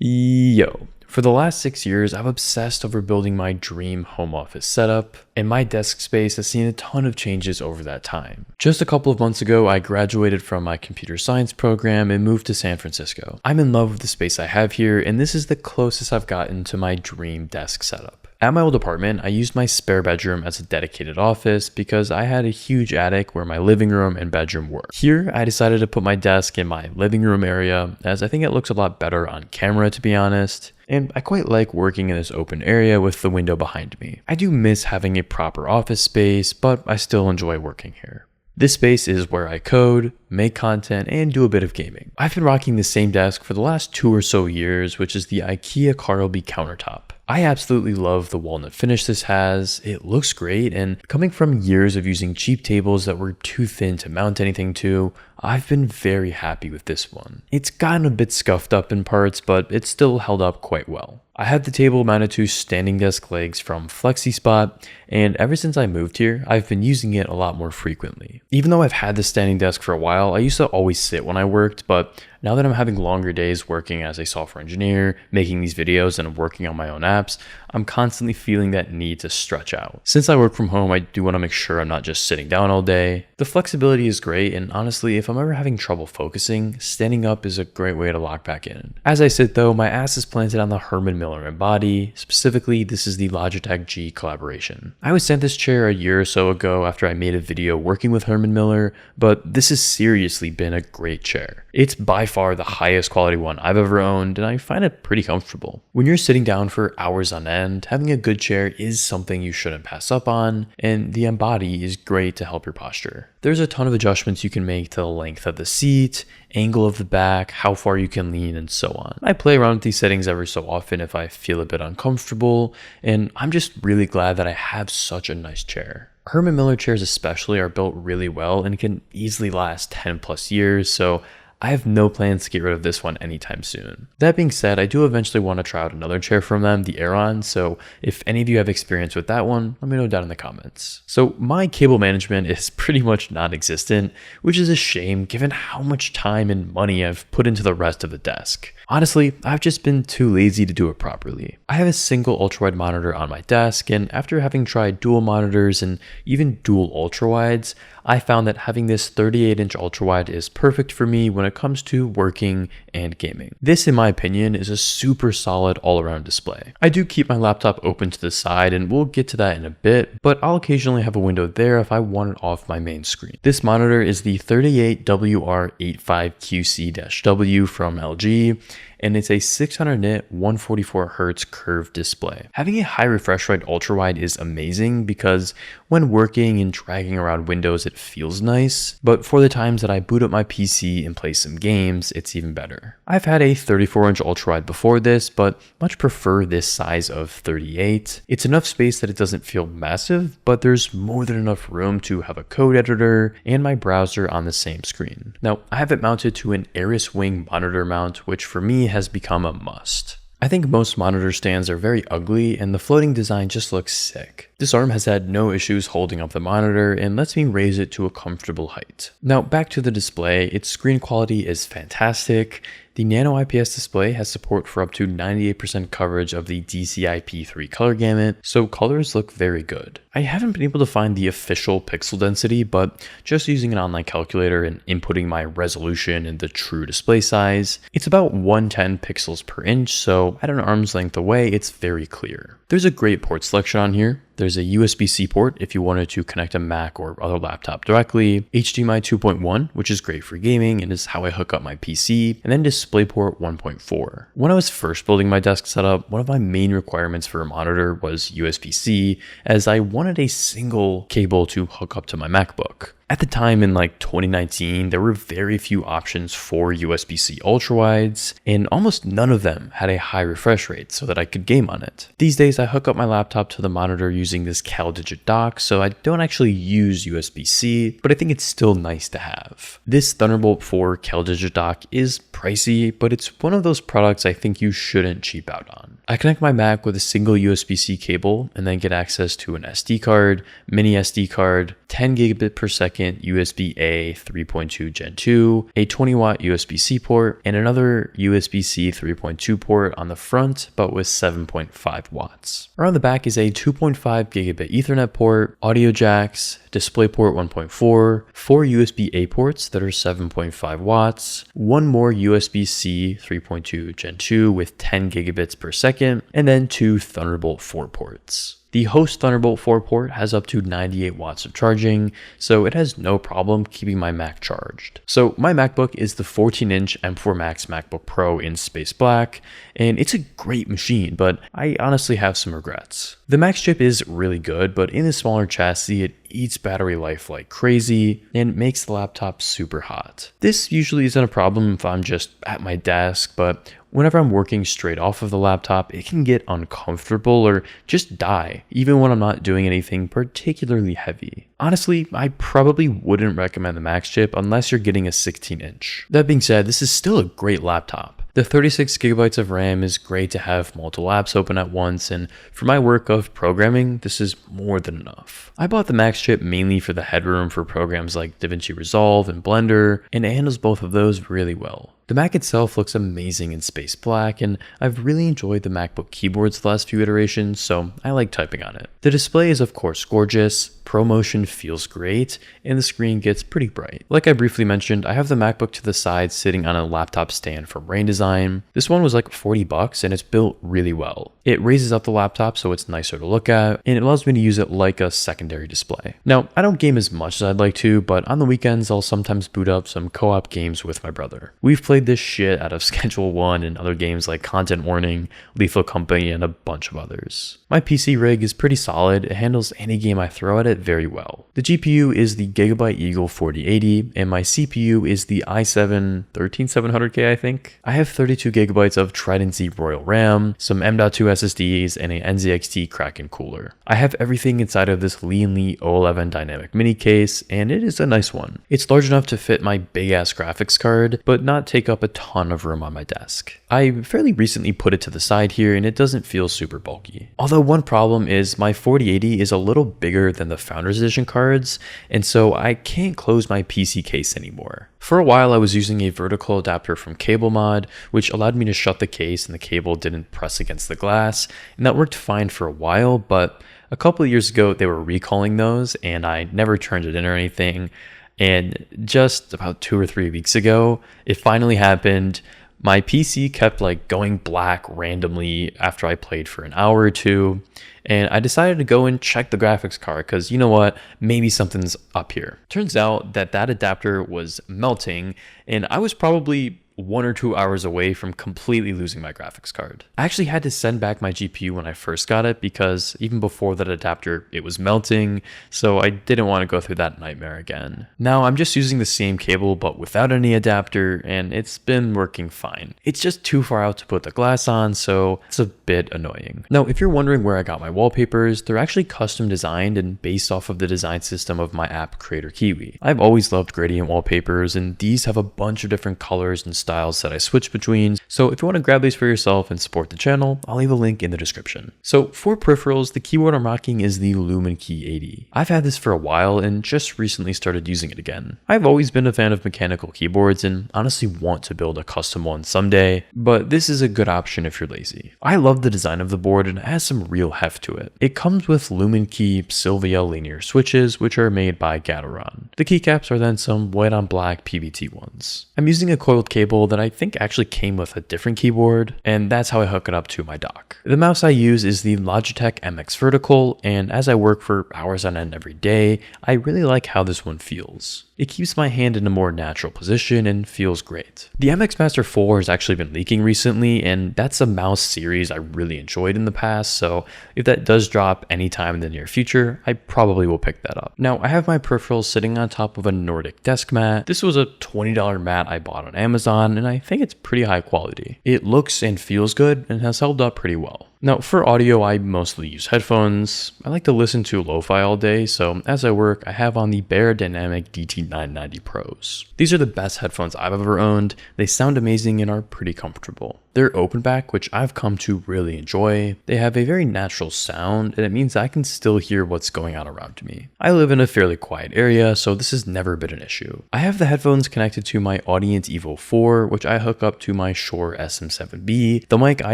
Yo, for the last 6 years, I've obsessed over building my dream home office setup, and my desk space has seen a ton of changes over that time. Just a couple of months ago, I graduated from my computer science program and moved to San Francisco. I'm in love with the space I have here, and this is the closest I've gotten to my dream desk setup. At my old apartment, I used my spare bedroom as a dedicated office because I had a huge attic where my living room and bedroom were. Here, I decided to put my desk in my living room area as I think it looks a lot better on camera, to be honest. And I quite like working in this open area with the window behind me. I do miss having a proper office space, but I still enjoy working here. This space is where I code, make content, and do a bit of gaming. I've been rocking the same desk for the last 2 or so years, which is the IKEA Carlby countertop. I absolutely love the walnut finish this has. It looks great, and coming from years of using cheap tables that were too thin to mount anything to, I've been very happy with this one. It's gotten a bit scuffed up in parts, but it's still held up quite well. I have the table mounted to standing desk legs from FlexiSpot, and ever since I moved here, I've been using it a lot more frequently. Even though I've had this standing desk for a while, I used to always sit when I worked, but now that I'm having longer days working as a software engineer, making these videos, and working on my own apps, I'm constantly feeling that need to stretch out. Since I work from home, I do want to make sure I'm not just sitting down all day. The flexibility is great, and honestly, if I'm ever having trouble focusing, standing up is a great way to lock back in. As I sit though, my ass is planted on the Herman Miller Embody. Specifically, this is the Logitech G collaboration. I was sent this chair a year or so ago after I made a video working with Herman Miller, but this has seriously been a great chair. It's by far the highest quality one I've ever owned, and I find it pretty comfortable. When you're sitting down for hours on end, having a good chair is something you shouldn't pass up on, and the Embody is great to help your posture. There's a ton of adjustments you can make to the length of the seat, angle of the back, how far you can lean, and so on. I play around with these settings every so often if I feel a bit uncomfortable, and I'm just really glad that I have such a nice chair. Herman Miller chairs especially are built really well and can easily last 10 plus years, so I have no plans to get rid of this one anytime soon. That being said, I do eventually want to try out another chair from them, the Aeron, so if any of you have experience with that one, let me know down in the comments. So my cable management is pretty much non-existent, which is a shame given how much time and money I've put into the rest of the desk. Honestly, I've just been too lazy to do it properly. I have a single ultrawide monitor on my desk, and after having tried dual monitors and even dual ultrawides, I found that having this 38-inch ultrawide is perfect for me when it comes to working and gaming. This, in my opinion, is a super solid all-around display. I do keep my laptop open to the side, and we'll get to that in a bit, but I'll occasionally have a window there if I want it off my main screen. This monitor is the 38WR85QC-W from LG, and it's a 600 nit 144Hz curved display. Having a high refresh rate ultrawide is amazing because when working and dragging around windows it feels nice, but for the times that I boot up my PC and play some games, it's even better. I've had a 34-inch ultrawide before this, but much prefer this size of 38. It's enough space that it doesn't feel massive, but there's more than enough room to have a code editor and my browser on the same screen. Now, I have it mounted to an Aris Wing monitor mount, which for me has become a must. I think most monitor stands are very ugly and the floating design just looks sick. This arm has had no issues holding up the monitor and lets me raise it to a comfortable height. Now back to the display, its screen quality is fantastic. The Nano IPS display has support for up to 98% coverage of the DCI-P3 color gamut, so colors look very good. I haven't been able to find the official pixel density, but just using an online calculator and inputting my resolution and the true display size, it's about 110 pixels per inch, so at an arm's length away, it's very clear. There's a great port selection on here. There's a USB-C port if you wanted to connect a Mac or other laptop directly, HDMI 2.1, which is great for gaming and is how I hook up my PC, and then DisplayPort 1.4. When I was first building my desk setup, one of my main requirements for a monitor was USB-C, as I wanted a single cable to hook up to my MacBook. At the time in 2019, there were very few options for USB-C ultrawides, and almost none of them had a high refresh rate so that I could game on it. These days, I hook up my laptop to the monitor using this CalDigit dock, so I don't actually use USB-C, but I think it's still nice to have. This Thunderbolt 4 CalDigit dock is pricey, but it's one of those products I think you shouldn't cheap out on. I connect my Mac with a single USB-C cable and then get access to an SD card, mini SD card, 10 gigabit per second USB-A 3.2 Gen 2, a 20 watt USB-C port, and another USB-C 3.2 port on the front, but with 7.5 watts. Around the back is a 2.5 gigabit Ethernet port, audio jacks, DisplayPort 1.4, 4 USB-A ports that are 7.5 watts, one more USB-C 3.2 Gen 2 with 10 gigabits per second, and then 2 Thunderbolt 4 ports. The host Thunderbolt 4 port has up to 98 watts of charging, so it has no problem keeping my Mac charged. So my MacBook is the 14-inch M4 Max MacBook Pro in space black, and it's a great machine, but I honestly have some regrets. The Max chip is really good, but in a smaller chassis, it eats battery life like crazy and makes the laptop super hot. This usually isn't a problem if I'm just at my desk, but whenever I'm working straight off of the laptop, it can get uncomfortable or just die, even when I'm not doing anything particularly heavy. Honestly, I probably wouldn't recommend the Max chip unless you're getting a 16-inch. That being said, this is still a great laptop. The 36 gigabytes of RAM is great to have multiple apps open at once, and for my work of programming, this is more than enough. I bought the Max chip mainly for the headroom for programs like DaVinci Resolve and Blender, and it handles both of those really well. The Mac itself looks amazing in space black, and I've really enjoyed the MacBook keyboards the last few iterations, so I like typing on it. The display is of course gorgeous, ProMotion feels great, and the screen gets pretty bright. Like I briefly mentioned, I have the MacBook to the side sitting on a laptop stand from Rain Design. This one was like $40 and it's built really well. It raises up the laptop so it's nicer to look at, and it allows me to use it like a secondary display. Now, I don't game as much as I'd like to, but on the weekends I'll sometimes boot up some co-op games with my brother. We've played this shit out of Schedule 1 and other games like Content Warning, Lethal Company, and a bunch of others. My PC rig is pretty solid. It handles any game I throw at it very well. The GPU is the Gigabyte Eagle 4080, and my CPU is the i7 13700K, I think. I have 32 gigabytes of Trident Z Royal RAM, some M.2 SSDs, and an NZXT Kraken cooler. I have everything inside of this Lee & 011 dynamic mini case, and it is a nice one. It's large enough to fit my big-ass graphics card, but not take up a ton of room on my desk. I fairly recently put it to the side here, and it doesn't feel super bulky. Although one problem is my 4080 is a little bigger than the Founders Edition cards, and so I can't close my PC case anymore. For a while I was using a vertical adapter from CableMod, which allowed me to shut the case and the cable didn't press against the glass, and that worked fine for a while, but a couple of years ago they were recalling those and I never turned it in or anything, and just about 2 or 3 weeks ago it finally happened. My PC kept like going black randomly after I played for an hour or two, and I decided to go and check the graphics card because you know what, maybe something's up here. Turns out that adapter was melting, and I was probably 1 or 2 hours away from completely losing my graphics card. I actually had to send back my GPU when I first got it because even before that adapter, it was melting, so I didn't want to go through that nightmare again. Now I'm just using the same cable but without any adapter, and it's been working fine. It's just too far out to put the glass on, so it's a bit annoying. Now, if you're wondering where I got my wallpapers, they're actually custom designed and based off of the design system of my app Creator Kiwi. I've always loved gradient wallpapers, and these have a bunch of different colors and styles that I switch between, so if you want to grab these for yourself and support the channel, I'll leave a link in the description. So for peripherals, the keyboard I'm rocking is the Lumen Key 80. I've had this for a while and just recently started using it again. I've always been a fan of mechanical keyboards and honestly want to build a custom one someday, but this is a good option if you're lazy. I love the design of the board and it has some real heft to it. It comes with Lumen Key Sylvia linear switches, which are made by Gateron. The keycaps are then some white on black PVT ones. I'm using a coiled cable that I think actually came with a different keyboard, and that's how I hook it up to my dock. The mouse I use is the Logitech MX Vertical, and as I work for hours on end every day, I really like how this one feels. It keeps my hand in a more natural position and feels great. The MX Master 4 has actually been leaking recently, and that's a mouse series I really enjoyed in the past, so if that does drop anytime in the near future, I probably will pick that up. Now, I have my peripherals sitting on top of a Nordic desk mat. This was a $20 mat I bought on Amazon, and I think it's pretty high quality. It looks and feels good and has held up pretty well. Now, for audio, I mostly use headphones. I like to listen to lo-fi all day, so as I work, I have on the Bear Dynamic DT990 Pros. These are the best headphones I've ever owned. They sound amazing and are pretty comfortable. They're open back, which I've come to really enjoy. They have a very natural sound, and it means I can still hear what's going on around me. I live in a fairly quiet area, so this has never been an issue. I have the headphones connected to my Audience Evo 4, which I hook up to my Shure SM7B, the mic I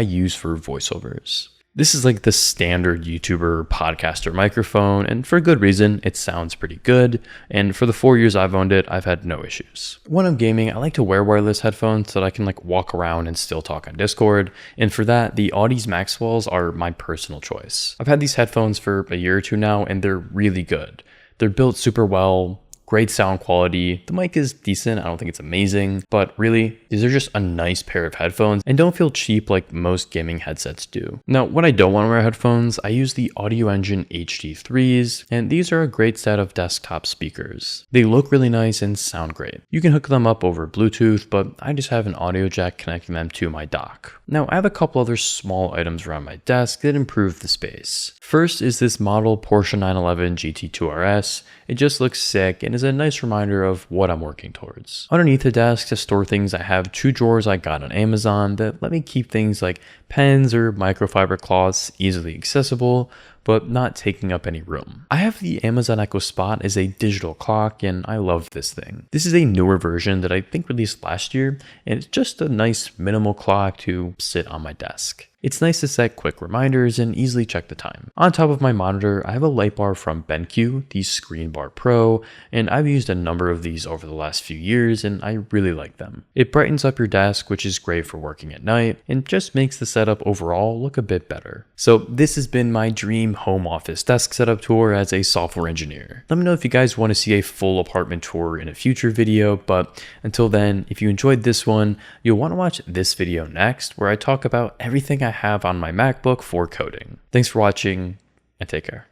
use for voiceovers. This is like the standard YouTuber podcaster microphone, and for good reason. It sounds pretty good, and for the 4 years I've owned it, I've had no issues. When I'm gaming, I like to wear wireless headphones so that I can like walk around and still talk on Discord, and for that, the Audis Maxwells are my personal choice. I've had these headphones for a year or two now, and they're really good. They're built super well. Great sound quality. The mic is decent. I don't think it's amazing, but really, these are just a nice pair of headphones and don't feel cheap like most gaming headsets do. Now, when I don't want to wear headphones, I use the Audio Engine HD3s, and these are a great set of desktop speakers. They look really nice and sound great. You can hook them up over Bluetooth, but I just have an audio jack connecting them to my dock. Now, I have a couple other small items around my desk that improve the space. First is this model Porsche 911 GT2 RS. It just looks sick and is a nice reminder of what I'm working towards. Underneath the desk to store things, I have 2 drawers I got on Amazon that let me keep things like pens or microfiber cloths easily accessible, but not taking up any room. I have the Amazon Echo Spot as a digital clock, and I love this thing. This is a newer version that I think released last year, and it's just a nice minimal clock to sit on my desk. It's nice to set quick reminders and easily check the time. On top of my monitor, I have a light bar from BenQ, the Screen Bar Pro, and I've used a number of these over the last few years, and I really like them. It brightens up your desk, which is great for working at night, and just makes the setup overall look a bit better. So this has been my dream home office desk setup tour as a software engineer. Let me know if you guys want to see a full apartment tour in a future video, but until then, if you enjoyed this one, you'll want to watch this video next, where I talk about everything I have on my MacBook for coding. Thanks for watching, and take care.